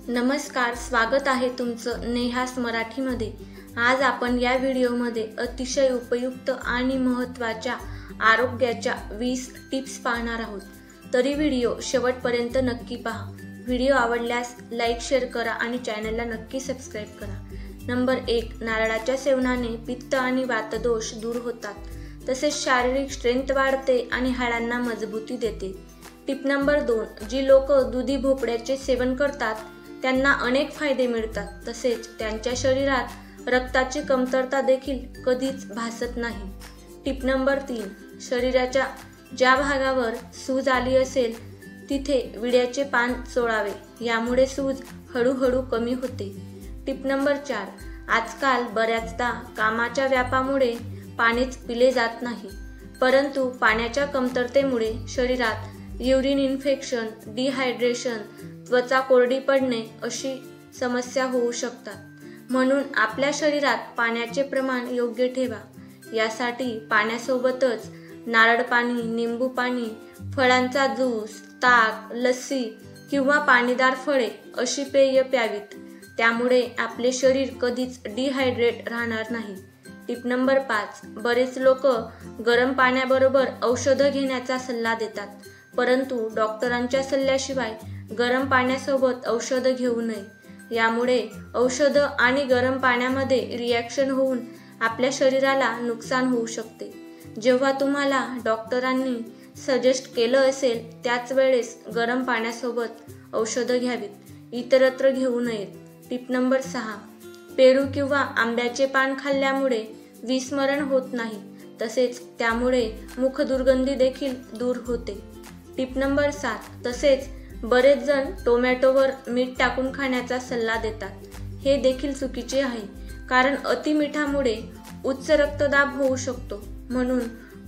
नमस्कार, स्वागत आहे तुमचं नेहास मराठीमध्ये। आज आपण या व्हिडिओमध्ये अतिशय उपयुक्त आणि महत्त्वाच्या आरोग्याच्या 20 टिप्स पाहणार आहोत। तरी व्हिडिओ शेवटपर्यंत नक्की पहा। व्हिडिओ आवडल्यास लाईक, शेअर करा आणि चॅनलला नक्की सबस्क्राइब करा। नंबर 1, नारळाच्या सेवनाने पित्त आणि वातदोष दूर होतात, तसेच शारीरिक स्ट्रेंथ वाढते आणि हाडांना मजबूती देते। टिप नंबर 2, जी लोक दुधी भोपळ्याचे सेवन करतात त्यांना अनेक फायदे मिळतात, तसेच त्यांच्या शरीरात रक्ताची कमतरता देखील कधीच भासत नाही। टिप नंबर 3, शरीराच्या ज्या भागावर सूज आली असेल तिथे विड्याचे पान चोळावे, यामुळे सूज हळूहळू कमी होते। टिप नंबर 4, आजकाल बऱ्याचदा कामाच्या व्यापामुळे पाणीच पिले जात नाही, परंतु पाण्याच्या कमतरतेमुळे शरीरात युरिन इन्फेक्शन, डिहायड्रेशन, त्वचा कोरडी पडणे अशी समस्या होऊ शकतात। म्हणून आपल्या शरीरात पाण्याचे प्रमाण योग्य ठेवा। यासाठी पाण्यासोबतच नारळ पाणी, निंबू पाणी, फळांचा ज्यूस, ताक, लस्सी किंवा पाणीदार फळे अशी पेय प्यावीत। त्यामुळे आपले शरीर कधीच डिहायड्रेट राहणार नाही। टिप नंबर 5, बरेच लोक गरम पाण्याबरोबर औषधं घेण्याचा सल्ला देतात, परंतु डॉक्टरांच्या सल्ल्याशिवाय गरम पाण्यासोबत औषधं घेऊ नये। यामुळे औषधं आणि गरम पाण्यामध्ये रिॲक्शन होऊन आपल्या शरीराला नुकसान होऊ शकते। जेव्हा तुम्हाला डॉक्टरांनी सजेस्ट केलं असेल त्याच वेळेस गरम पाण्यासोबत औषधं घ्यावीत, इतरत्र घेऊ नयेत। टिप नंबर 6, पेरू किंवा आंब्याचे पान खाल्ल्यामुळे विस्मरण होत नाही, तसेच त्यामुळे मुखदुर्गंधी देखील दूर होते। टिप नंबर 7, तसेच बरेच जण टोमॅटोवर मीठ टाकून खाण्याचा सल्ला देतात। हे देखील चुकीचे आहे, कारण अति मिठामुळे उच्च रक्तदाब होऊ शकतो। म्हणून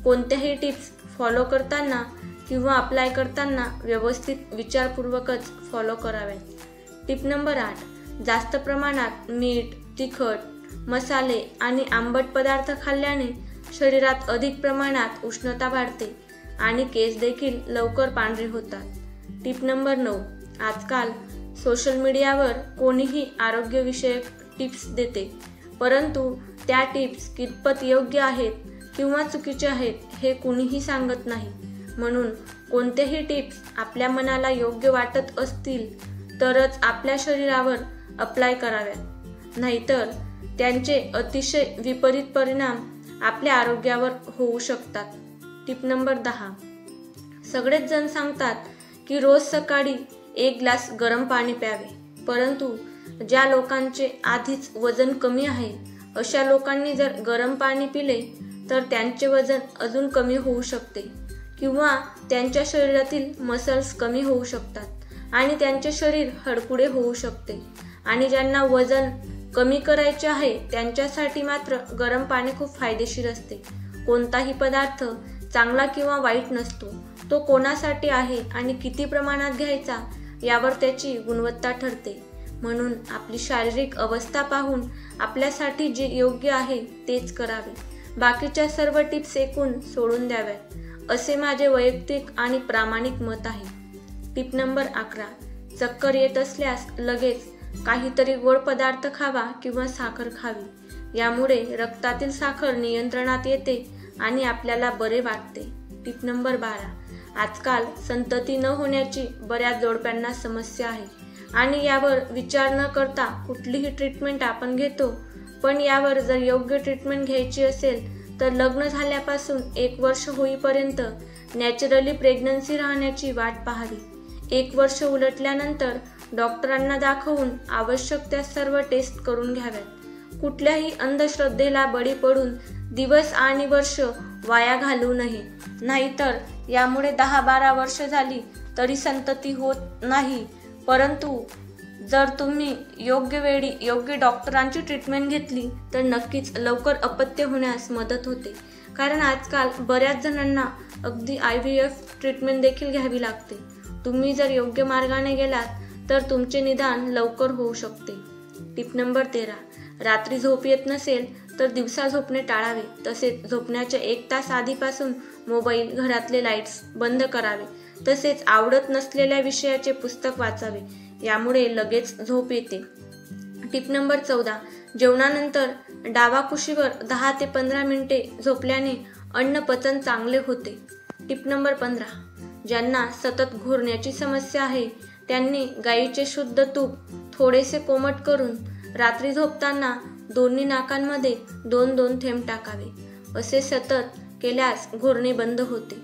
कोणत्याही टिप्स फॉलो करताना किंवा अप्लाय करताना व्यवस्थित विचारपूर्वकच फॉलो कराव्यात। टिप नंबर 8, जास्त प्रमाणात मीठ, तिखट, मसाले आणि आंबट पदार्थ खाल्ल्याने शरीरात अधिक प्रमाणात उष्णता वाढते आणि केस देखील लवकर पांढरे होतात। टिप नंबर 9, आजकाल सोशल मीडियावर कोणीही आरोग्यविषयक टिप्स देते, परंतु त्या टिप्स कितपत योग्य आहेत किंवा चुकीचे आहेत हे कुणीही सांगत नाही। म्हणून कोणतेही टिप्स आपल्या मनाला योग्य वाटत असतील तरच आपल्या शरीरावर अप्लाय कराव्यात, नाहीतर त्यांचे अतिशय विपरीत परिणाम आपल्या आरोग्यावर होऊ शकतात। टिप नंबर 10, सगळेच जण सांगतात की रोज सकाळी 1 ग्लास गरम पाणी प्यावे, परंतु ज्या लोकांचे आधीच वजन कमी आहे अशा लोकांनी जर गरम पाणी पिले तर त्यांचे वजन अजून कमी होऊ शकते किंवा त्यांच्या शरीरातील मसल्स कमी होऊ शकतात आणि त्यांचे शरीर हडकुडे होऊ शकते। आणि ज्यांना वजन कमी करायचे आहे त्यांच्यासाठी मात्र गरम पाणी खूप फायदेशीर असते। कोणताही पदार्थ चांगला किंवा वाईट नसतो, तो कोणासाठी आहे आणि किती प्रमाणात घ्यायचा यावर त्याची गुणवत्ता ठरते। म्हणून आपली शारीरिक अवस्था पाहून आपल्यासाठी जे योग्य आहे तेच करावे, बाकीच्या सर्व टिप्स ऐकून सोडून द्याव्यात, असे माझे वैयक्तिक आणि प्रामाणिक मत आहे। टिप नंबर 11, चक्कर येत असल्यास लगेच काहीतरी गोड पदार्थ खावा किंवा साखर खावी, यामुळे रक्तातील साखर नियंत्रणात येते आणि आपल्याला बरे वाटते। टिप नंबर 12, आजकाल संतती न होण्याची बऱ्याच जोडप्यांना समस्या आहे आणि यावर विचार न करता कुठलीही ट्रीटमेंट आपण घेतो, पण यावर जर योग्य ट्रीटमेंट घ्यायची असेल तर लग्न झाल्यापासून 1 वर्ष होईपर्यंत नॅचरली प्रेग्नन्सी राहण्याची वाट पाहावी। 1 वर्ष उलटल्यानंतर डॉक्टरांना दाखवून आवश्यक त्या सर्व टेस्ट करून घ्याव्यात। कुठल्याही अंधश्रद्धेला बळी पडून दिवस आणि वर्ष वाया घालवू नये, नाहीतर यामुळे 10-12 वर्ष झाली तरी संतती होत नाही। परंतु जर तुम्ही योग्य वेळी योग्य डॉक्टरांची ट्रीटमेंट घेतली तर नक्कीच लवकर अपत्य होण्यास मदत होते, कारण आजकाल बऱ्याच जणांना अगदी IVF ट्रीटमेंट देखील घ्यावी लागते। तुम्ही जर योग्य मार्गाने गेलात तर तुमचे निदान लवकर होऊ शकते। टिप नंबर 13, रात्री झोप येत नसेल तर दिवसा झोपणे टाळावे, तसेच झोपण्याच्या 1 तास आधीपासून मोबाईल, घरातले लाईट्स बंद करावे, तसेच आवडत नसलेल्या विषयाचे पुस्तक वाचावे। यामुळे लगेच झोप येते. टिप नंबर 14, जेवणानंतर डावा कुशीवर 10 ते 15 मिनिटे झोपल्याने अन्न पचन चांगले होते. टिप नंबर 15, ज्यांना सतत घोरण्याची समस्या आहे त्यांनी गाईचे शुद्ध तूप थोडेसे कोमट करून रात्री झोपताना दोन्ही नाकांमध्ये 2-2 थेंब टाकावे. असे सतत केल्यास घोरणे बंद होते.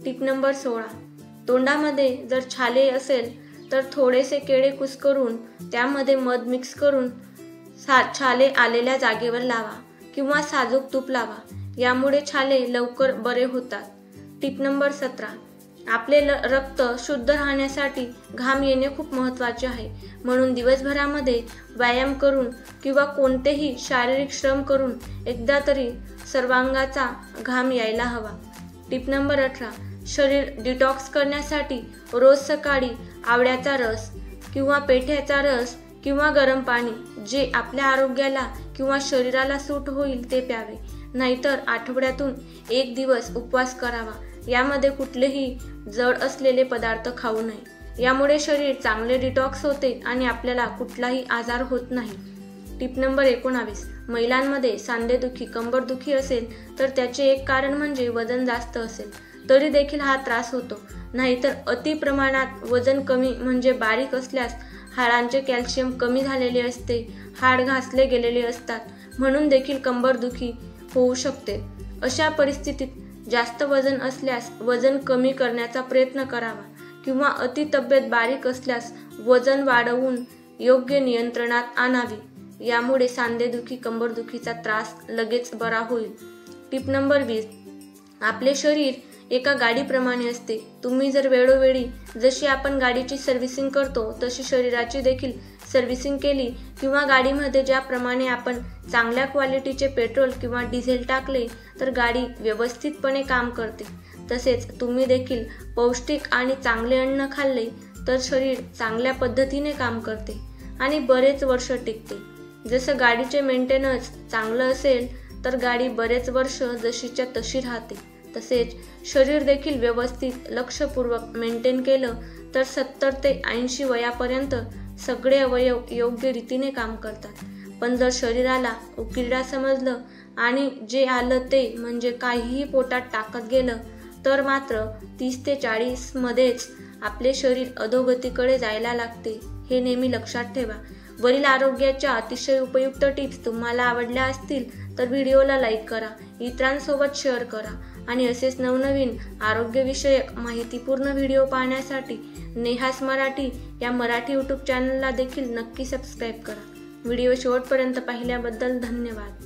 टिप नंबर 16, तोंडामध्ये जर छाले असेल तर थोडेसे केळे कुस्करून त्यामध्ये मध मिक्स करून छाले आलेल्या जागेवर लावा किंवा साजूक तूप लावा. यामुळे छाले लवकर बरे होतात. टिप नंबर 17, आपले रक्त शुद्ध राहण्यासाठी घाम येणे खूप महत्त्वाचे आहे. म्हणून दिवसभरामध्ये व्यायाम करून किंवा कोणतेही शारीरिक श्रम करून एकदा तरी सर्वांगाचा घाम यायला हवा. टिप नंबर 18, शरीर डिटॉक्स करण्यासाठी रोज सकाळी आवळ्याचा रस किंवा पेठ्याचा रस किंवा गरम पाणी जे आपल्या आरोग्याला किंवा शरीराला सूट होईल ते प्यावे. नाहीतर आठवड्यातून 1 दिवस उपवास करावा. यामध्ये कुठलेही जड असलेले पदार्थ खाऊ नये. यामुळे शरीर चांगले डिटॉक्स होते आणि आपल्याला कुठलाही आजार होत नाही. टिप नंबर 19, महिलांमध्ये सांधेदुखी कंबरदुखी असेल तर त्याचे एक कारण म्हणजे वजन जास्त असेल तरी देखील हा त्रास होतो. नाहीतर अति प्रमाणात वजन कमी म्हणजे बारीक असल्यास हाडांचे कॅल्शियम कमी झालेले असते, हाड घासले गेलेले असतात म्हणून देखील कंबरदुखी होऊ शकते. अशा परिस्थितीत जास्त वजन असल्यास वजन कमी करण्याचा प्रयत्न करावा किंवा अति तब्येत बारीक असल्यास वजन वाढवून योग्य नियंत्रणात आणावी. यामुळे सांधेदुखी कंबरदुखीचा त्रास लगेच बरा होईल. टिप नंबर 20, आपले शरीर एका गाडीप्रमाणे असते. तुम्ही जर वेळोवेळी जशी आपण गाडीची सर्व्हिसिंग करतो तशी शरीराची देखील सर्व्हिसिंग केली किंवा गाडीमध्ये ज्याप्रमाणे आपण चांगल्या क्वालिटीचे पेट्रोल किंवा डिझेल टाकले तर गाडी व्यवस्थितपणे काम करते. तसेच तुम्ही देखील पौष्टिक आणि चांगले अन्न खाल्ले तर शरीर चांगल्या पद्धतीने काम करते आणि बरेच वर्ष टिकते. जसं गाडीचे मेंटेनन्स चांगलं असेल तर गाडी बरेच वर्ष जशीच्या तशी राहते. तसेच शरीर देखील व्यवस्थित लक्षपूर्वक मेंटेन केलं तर 70 ते 80 वयापर्यंत सगळे अवयव योग्य रीतीने काम करतात. पण जर शरीराला उकिरडा समजलं आणि जे आलं ते म्हणजे काहीही पोटात टाकत गेलं तर मात्र 30 ते 40 मध्येच आपले शरीर अधोगतीकडे जायला लागते. हे नेहमी लक्षात ठेवा. वरील आरोग्याच्या अतिशय उपयुक्त टिप्स तुम्हाला आवडल्या असतील तर व्हिडिओला लाईक करा, इतरांसोबत शेअर करा आणि असेच नवनवीन आरोग्यविषयक माहितीपूर्ण व्हिडिओ पाहण्यासाठी नेहास मराठी या मराठी यूट्यूब चॅनलला देखील नक्की सबस्क्राईब करा. व्हिडिओ शेवटपर्यंत पाहिल्याबद्दल धन्यवाद.